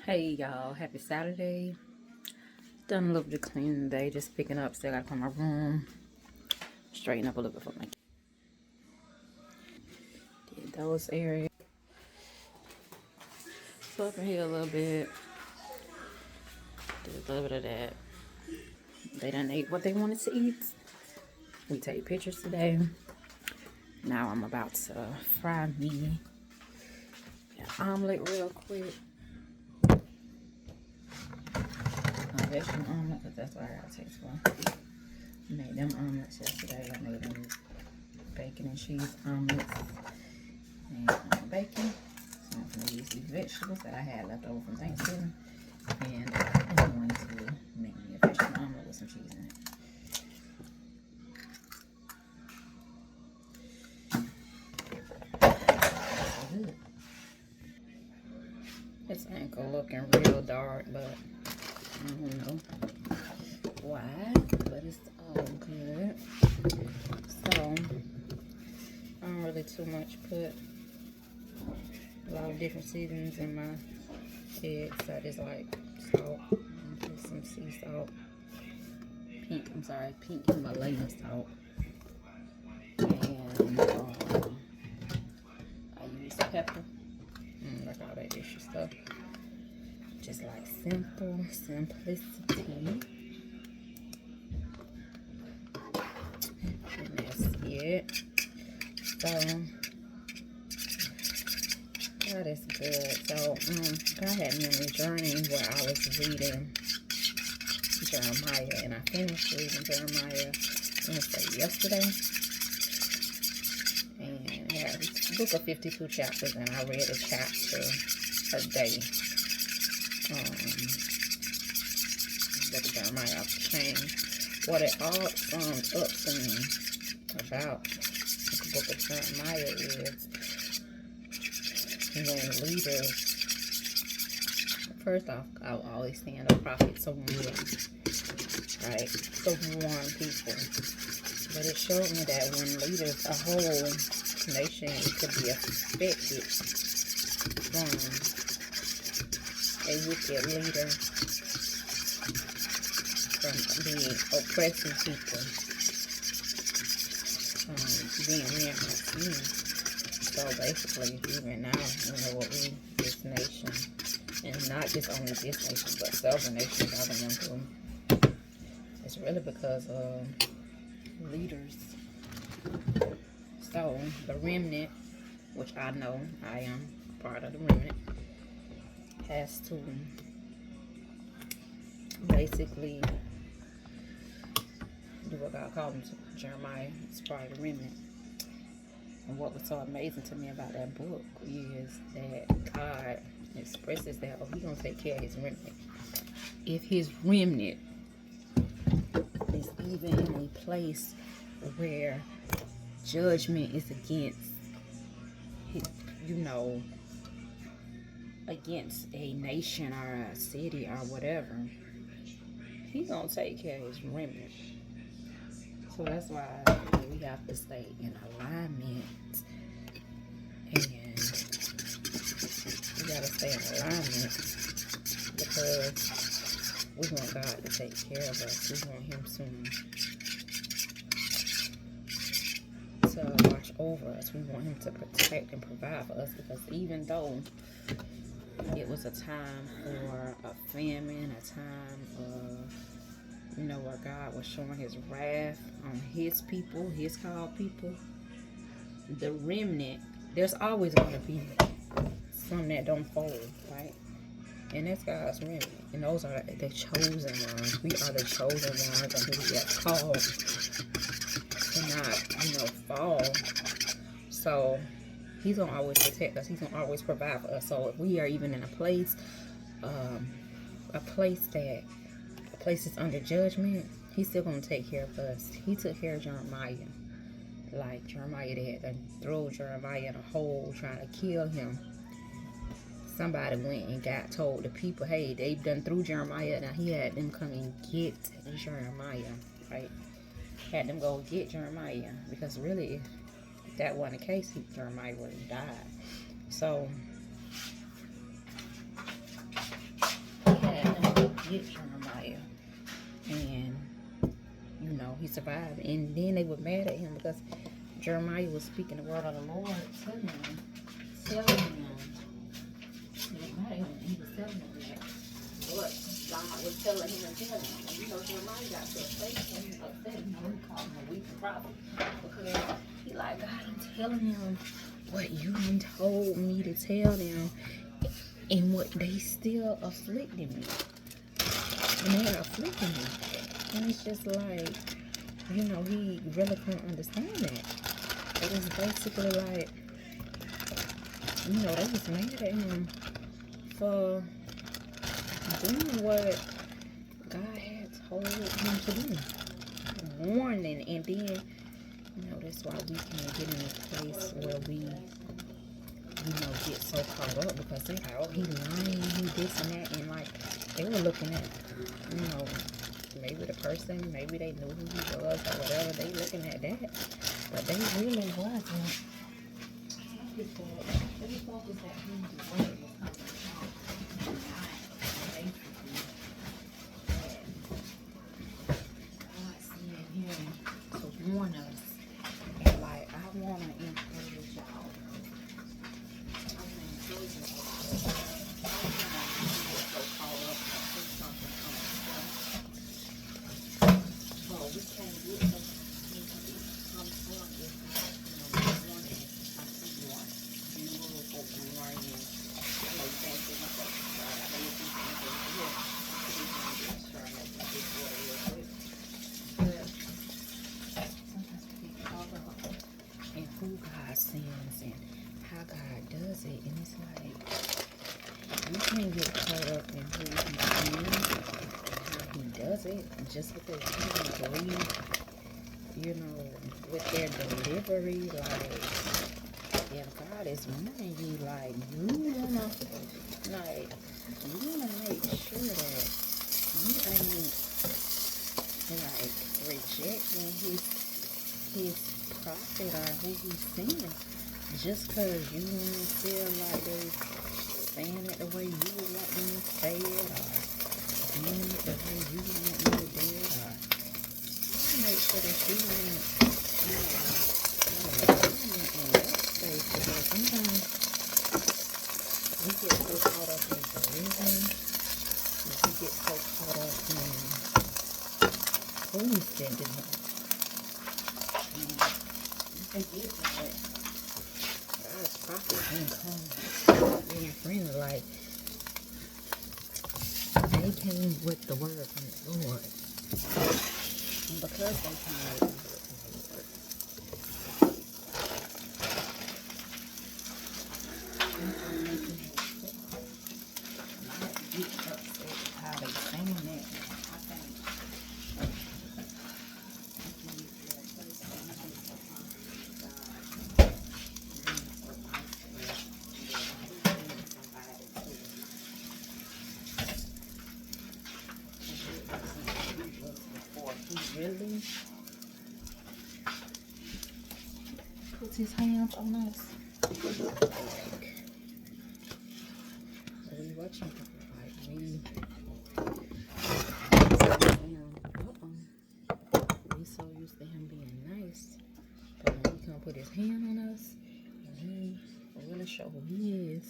Hey y'all, happy Saturday. Done a little bit of cleaning today, just picking up. Still gotta clean my room, straighten up a little bit for my did those areas. So up in here a little bit, did a little bit of that. They done ate what they wanted to eat. We take pictures today. Now I'm about to fry me an omelet real quick. A vegetable omelet, because that's what I gotta taste for. Made them omelets yesterday. I made them bacon and cheese omelets and bacon. So I'm going to use these vegetables that I had left over from Thanksgiving, and I'm going to make me a vegetable omelet with some cheese in it. So good. This ankle looking real dark, but I don't know why, but it's all good. So I don't really too much put a lot of different seasonings in my eggs. So I just like salt, put some sea salt, pink Himalayan salt, and I use pepper, like all that extra stuff. Just like simplicity. And that's it. So that is good. So God had me on a journey where I was reading Jeremiah, and I finished reading Jeremiah, I want to say yesterday. And yeah, it's a book of 52 chapters, and I read a chapter a day. Book of Jeremiah. I've changed what it all sums up to me about the book of Jeremiah is when leaders, first off, I'll always stand a prophet to warn, right? To warn people. But it showed me that when leaders, a whole nation could be affected from a wicked leader, from being oppressing people, being near my sin. So basically, even now, what this nation, and not just only this nation, but several nations are going through, it's really because of leaders. So the remnant, which I know I am part of the remnant, has to basically do what God called him to. Jeremiah is part of the remnant. And what was so amazing to me about that book is that God expresses that, He's going to take care of his remnant. If his remnant is even in a place where judgment is against, against a nation or a city or whatever, he's going to take care of his remnant. So that's why we have to stay in alignment, and we gotta stay in alignment because we want God to take care of us. We want Him to watch over us. We want Him to protect and provide for us, because even though it was a time for a famine, a time of where God was showing his wrath on his people, his called people, the remnant, there's always going to be some that don't fold, right? And that's God's remnant. And those are the chosen ones. We are the chosen ones, and who we are called to not, fall. So he's going to always protect us. He's going to always provide for us. So if we are even in a place is under judgment, he's still going to take care of us. He took care of Jeremiah. Like Jeremiah, they had to throw Jeremiah in a hole trying to kill him. Somebody went and told the people, hey, they've done through Jeremiah. Now he had them come and get Jeremiah, right? Had them go get Jeremiah, because really, if that wasn't the case, Jeremiah would have died. So get Jeremiah. And, you know, he survived. And then they were mad at him because Jeremiah was speaking the word of the Lord to him, telling him, he was telling him that what God was telling him and telling him. And you know, Jeremiah got to a place when he was upset. You know, he called him a weak prophet because he like, God, I'm telling him what you done told me to tell them, and what they still afflicting me. And they are afflicting me. And it's just like, you know, he really can't understand that. It was basically like, you know, they was mad at him for doing what God had told him to do. Warning. And then, you know, that's why we can't get in a place where we, you know, get so caught up because they like, oh, he lying, he this and that. And like, they were looking at, you know, maybe the person, maybe they knew who he was or whatever. They looking at that. But they really wasn't. They focused at who the word was coming from. God sent him to warn us. And like, I want to encourage y'all. I want to encourage y'all. So caught up with something but we can't get some fun if you know, for warning. I know you can't see myself. I know you see something here. But sometimes we get caught up in who God sends and how God does it. And it's like, you can't get caught up in who he sends and how he does it just because you don't agree, you know, with their delivery. Like, if God is warning you, like, you wanna make sure that you ain't like rejecting his prophet or who he's sending just because you don't feel like they saying it the way you would want them to say it, or doing it the way you would want them to do it, or make sure that you ain't, you know, in that space, because sometimes we get so caught up in religion, we get so caught up in who we sending him. And you forget that God's prophets didn't come being friendly. Like, they came with the word from the Lord. And because they came with the word from the Lord, sometimes they can not get upset with how they saying that. I think really puts his hands on us. Like, we watching like we so used to him being nice, but when he come put his hand on us and he really show who he is,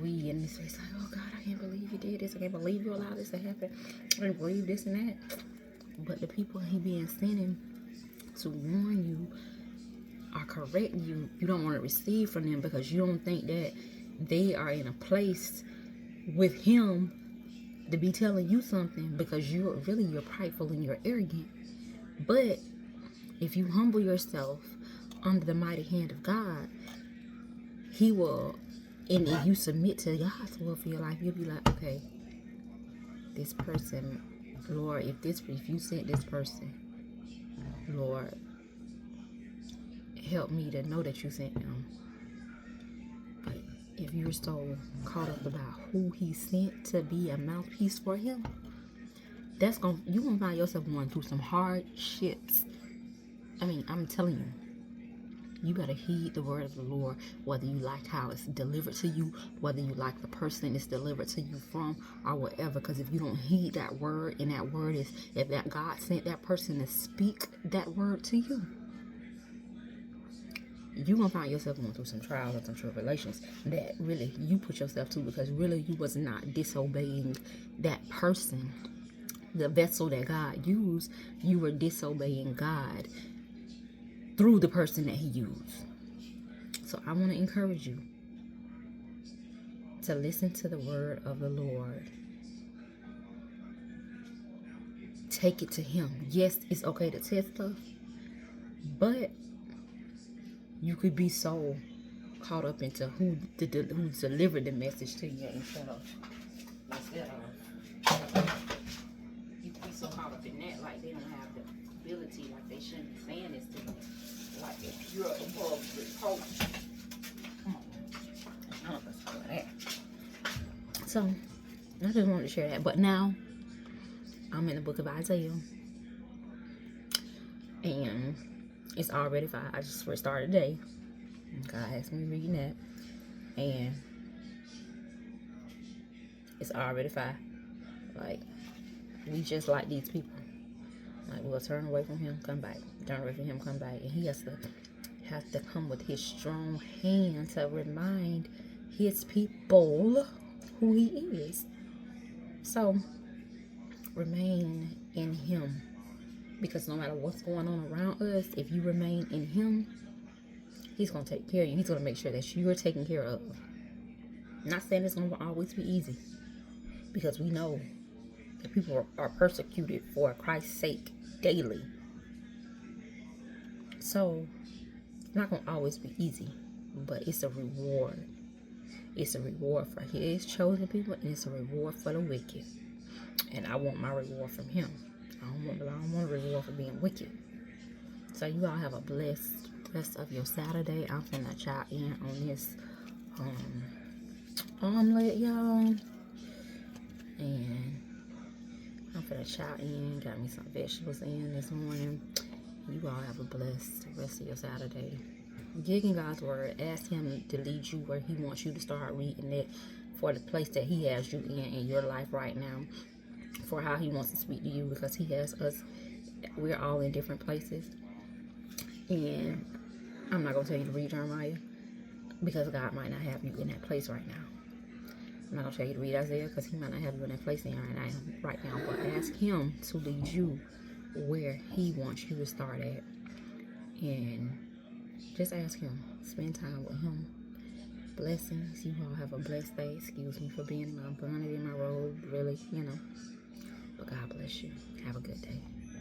we in this face like, oh God, I can't believe you did this, I can't believe you allowed this to happen, I can't believe this and that. But the people he being sending to warn you or correct you, you don't want to receive from them because you don't think that they are in a place with him to be telling you something, because you're prideful and you're arrogant. But if you humble yourself under the mighty hand of God, he will, and if you submit to God's will for your life, you'll be like, okay, this person, Lord, if you sent this person, Lord, help me to know that you sent them. But if you're so caught up about who he sent to be a mouthpiece for him, you're gonna find yourself going through some hard shits. I mean, I'm telling you. You better heed the word of the Lord, whether you like how it's delivered to you, whether you like the person it's delivered to you from, or whatever. Because if you don't heed that word, and that word is, if that God sent that person to speak that word to you, you're going to find yourself going through some trials and some tribulations that really you put yourself to, because really you was not disobeying that person, the vessel that God used. You were disobeying God through the person that he used. So I want to encourage you to listen to the word of the Lord. Take it to him. Yes, it's okay to test stuff, but you could be so caught up into who delivered the message to you instead of you could be so caught up in that, like they don't have the ability, like they shouldn't be saying this to you. Like if you're above reproach. Come on. I don't know about that. So I just wanted to share that. But now I'm in the book of Isaiah, and it's already 5. I just started today. God asked me reading that, and it's already 5. Like, we just like these people. Like, we'll turn away from him, come back. Turn away from him, come back. And he has to come with his strong hand to remind his people who he is. So remain in him, because no matter what's going on around us, if you remain in him, he's going to take care of you. He's going to make sure that you're taken care of. I'm not saying it's going to always be easy, because we know that people are persecuted for Christ's sake daily. So it's not going to always be easy, but it's a reward. It's a reward for his chosen people, and it's a reward for the wicked. And I want my reward from him. I don't want a reward for being wicked. So you all have a blessed rest of your Saturday. I'm finna chop in on this omelet, y'all. And I'm finna chop in. Got me some vegetables in this morning. You all have a blessed rest of your Saturday. Dig in God's word. Ask him to lead you where he wants you to start reading it, for the place that he has you in your life right now, for how he wants to speak to you, because he has us. We're all in different places. And I'm not going to tell you to read Jeremiah, because God might not have you in that place right now. I'm not going to tell you to read Isaiah, because he might not have you in that place right now. But ask him to lead you where he wants you to start at. And just ask him. Spend time with him. Blessings. You all have a blessed day. Excuse me for being my bonnet in my robe. Really, But God bless you. Have a good day.